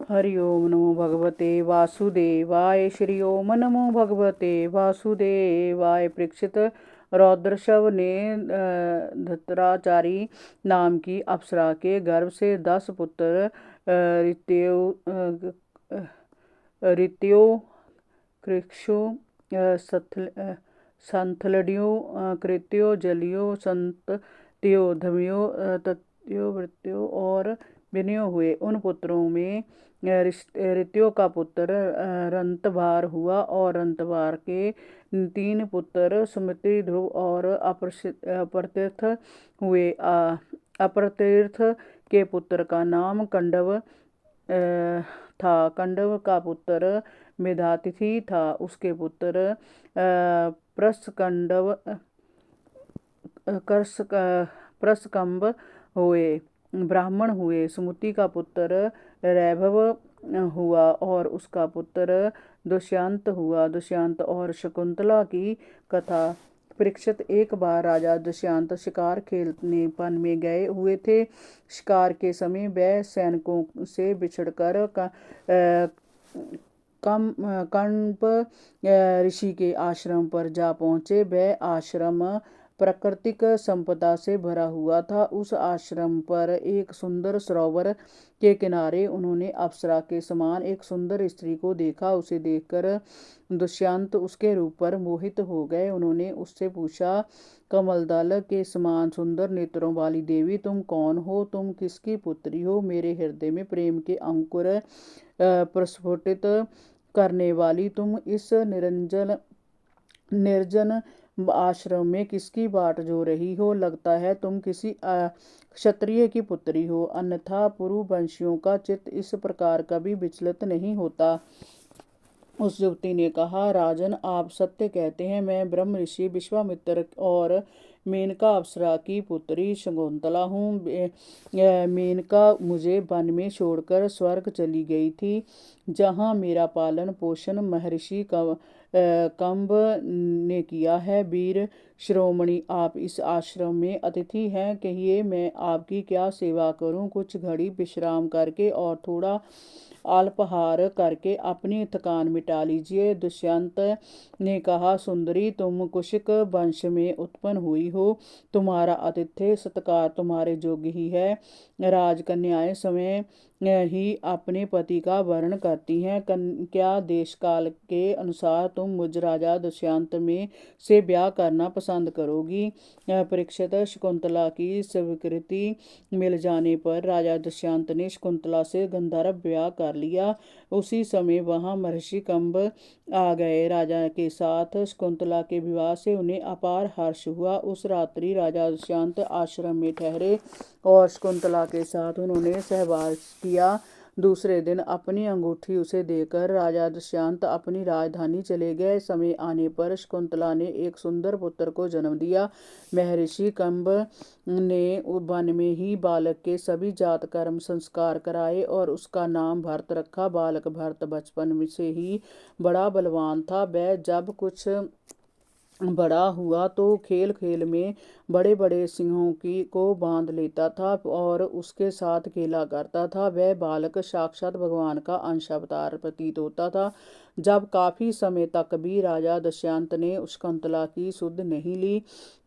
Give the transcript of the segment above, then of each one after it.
हरि ओम नमो भगवते वासुदेवाय। श्री ओम नमो भगवते वासुदेवाय। परीक्षित, रौद्रशव ने धतराचारी नाम की अप्सरा के गर्भ से 10 पुत्र ऋत्यो कृक्षो संथलड्यो कृत्यो जलियो संतत्यो धमियो तत्यो वृत्यो और विनयो हुए। उन पुत्रों में ऋत्यो का पुत्र रंतभार हुआ और रंतभार के 3 पुत्र सुमित्रि, ध्रुव और अप्रतीर्थ हुए। अप्रतीर्थ के पुत्र का नाम कंडव था। कंडव का पुत्र मेधातिथि था। उसके पुत्र प्रस्कंब हुए, ब्राह्मण हुए। सुमति का पुत्र रैभव हुआ और उसका पुत्र दुष्यंत हुआ। दुष्यंत और शकुंतला की कथा। परीक्षित, एक बार राजा दुष्यंत शिकार खेलने वन में गए हुए थे। शिकार के समय वह सैनिकों से बिछड़कर कंप ऋषि के आश्रम पर जा पहुंचे। वह आश्रम प्राकृतिक संपदा से भरा हुआ था। उस आश्रम पर एक सुंदर सरोवर के किनारे उन्होंने अप्सरा के समान एक सुंदर स्त्री को देखा। उसे देखकर दुष्यंत उसके रूप पर मोहित हो गए। उन्होंने उससे पूछा, कमलदल के समान सुंदर नेत्रों वाली देवी, तुम कौन हो? तुम किसकी पुत्री हो? मेरे हृदय में प्रेम के अंकुर प्रस्फुटित करने वाली तुम इस निर्जन आश्रम में किसकी बाट जो रही हो? लगता है तुम किसी क्षत्रिय की पुत्री हो, अन्यथा पुरुवंशियों का चित्त इस प्रकार कभी विचलित नहीं होता। उस युवती ने कहा, राजन, आप सत्य कहते हैं। मैं ब्रह्म ऋषि विश्वामित्र और मेनका अप्सरा की पुत्री शकुंतला हूँ। मेनका मुझे वन में छोड़कर स्वर्ग चली गई थी, जहाँ मेरा पालन पोषण महर्षि कंब ने किया है। वीर शिरोमणि, आप इस आश्रम में अतिथि हैं। कहिए, मैं आपकी क्या सेवा करूं? कुछ घड़ी विश्राम करके और थोड़ा अल्पाहार करके अपनी थकान मिटा लीजिए। दुष्यंत ने कहा, सुंदरी, तुम कुशिक वंश में उत्पन्न हुई हो। तुम्हारा आतिथ्य सत्कार तुम्हारे योग्य ही है। राजकन्याएं समय ही अपने पति का वर्ण करती हैं। क्या देश काल के अनुसार तुम मुझ राजा दुष्यंत में से ब्याह करना पसंद करोगी? परीक्षित, शकुंतला की स्वीकृति मिल जाने पर राजा दुष्यंत ने शकुंतला से गंधर्व ब्याह कर लिया। उसी समय वहां महर्षि कंब आ गए। राजा के साथ शकुंतला के विवाह से उन्हें अपार हर्ष हुआ। उस रात्रि राजा दुष्यंत आश्रम में ठहरे और शकुंतला के साथ उन्होंने सहवास किया। दूसरे दिन अपनी अंगूठी उसे देकर राजा दुष्यंत अपनी राजधानी चले गए। समय आने पर शकुंतला ने एक सुंदर पुत्र को जन्म दिया। महर्षि कंब ने वन में ही बालक के सभी जात कर्म संस्कार कराए और उसका नाम भरत रखा। बालक भरत बचपन से ही बड़ा बलवान था। वह जब कुछ बड़ा हुआ तो खेल खेल में बड़े बड़े सिंहों को बांध लेता था और उसके साथ खेला करता था। वह बालक साक्षात भगवान का अंश अवतार प्रतीत होता था। जब काफी समय तक भी राजा दुष्यंत ने शकुंतला की सुध नहीं ली,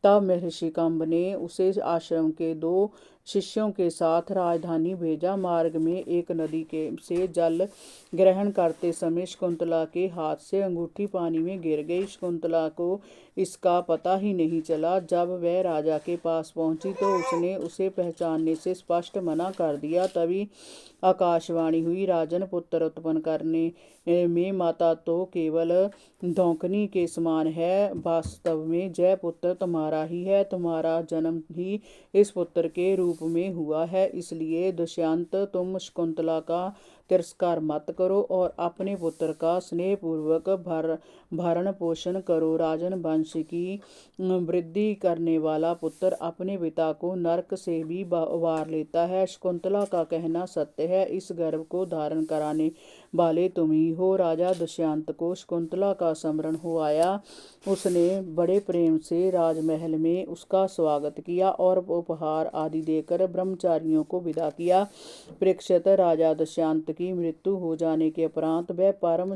तब महर्षि कंब ने उसे आश्रम के 2 शिष्यों के साथ राजधानी भेजा। मार्ग में एक नदी से जल ग्रहण करते समय शकुंतला के हाथ से अंगूठी पानी में गिर गई। शकुंतला को इसका पता ही नहीं चला। जब वह राजा के पास पहुंची तो उसने उसे पहचानने से स्पष्ट मना कर दिया। तभी आकाशवाणी हुई, राजन, पुत्र उत्पन्न करने में माता तो केवल धौंकनी के समान है। वास्तव में जय पुत्र तुम्हारा ही है। तुम्हारा जन्म ही इस पुत्र के रूप में हुआ है। इसलिए दुष्यंत, तुम शकुंतला का तिरस्कार मत करो और अपने पुत्र का स्नेहपूर्वक भरण पोषण करो। राजन, वंश की वृद्धि करने वाला पुत्र अपने पिता को नरक से भी उबार लेता है। शकुंतला का कहना सत्य है। इस गर्भ को धारण कराने वाले तुम ही हो। राजा दुष्यंत को शकुंतला का स्मरण हो आया। उसने बड़े प्रेम से राजमहल में उसका स्वागत किया और उपहार आदि देकर ब्रह्मचारियों को विदा किया। परीक्षित, राजा दुष्यंत की मृत्यु हो जाने के उपरांत वह परम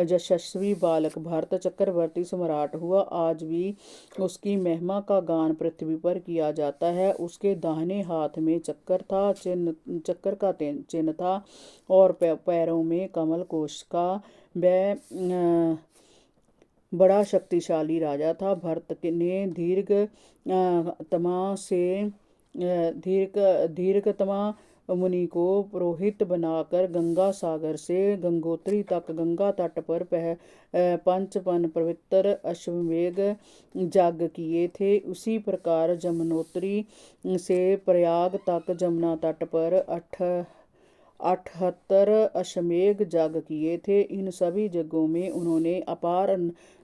यशस्वी बालक भरत चक्रवर्ती सम्राट हुआ। आज भी उसकी महिमा का गान पृथ्वी पर किया जाता है। उसके दाहिने हाथ में चक्कर था, चक्कर का चिन्ह था और पैरों में कमल कोश का। वह बड़ा शक्तिशाली राजा था। भरत ने दीर्घतमा मुनि को पुरोहित बनाकर गंगा सागर से गंगोत्री तक गंगा तट पर 55 पवित्र अश्वमेध यज्ञ किए थे। उसी प्रकार जमुनोत्री से प्रयाग तक जमुना तट पर 78 अश्वमेध यज्ञ किए थे। इन सभी यज्ञों में उन्होंने अपार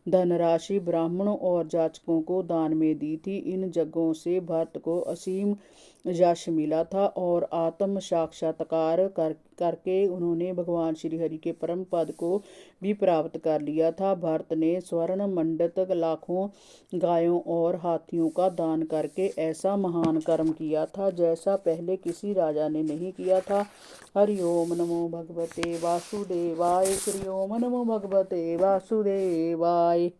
धनराशि ब्राह्मणों और जाचकों को दान में दी थी। इन यज्ञों से भरत को असीम यश मिला था और आत्म साक्षात्कार करके उन्होंने भगवान श्री हरि के परम पद को भी प्राप्त कर लिया था। भरत ने स्वर्ण मंडित लाखों गायों और हाथियों का दान करके ऐसा महान कर्म किया था जैसा पहले किसी राजा ने नहीं किया था। हरि ओम नमो भगवते वासुदेवाय। श्री ओम नमो भगवते वासुदेवाय।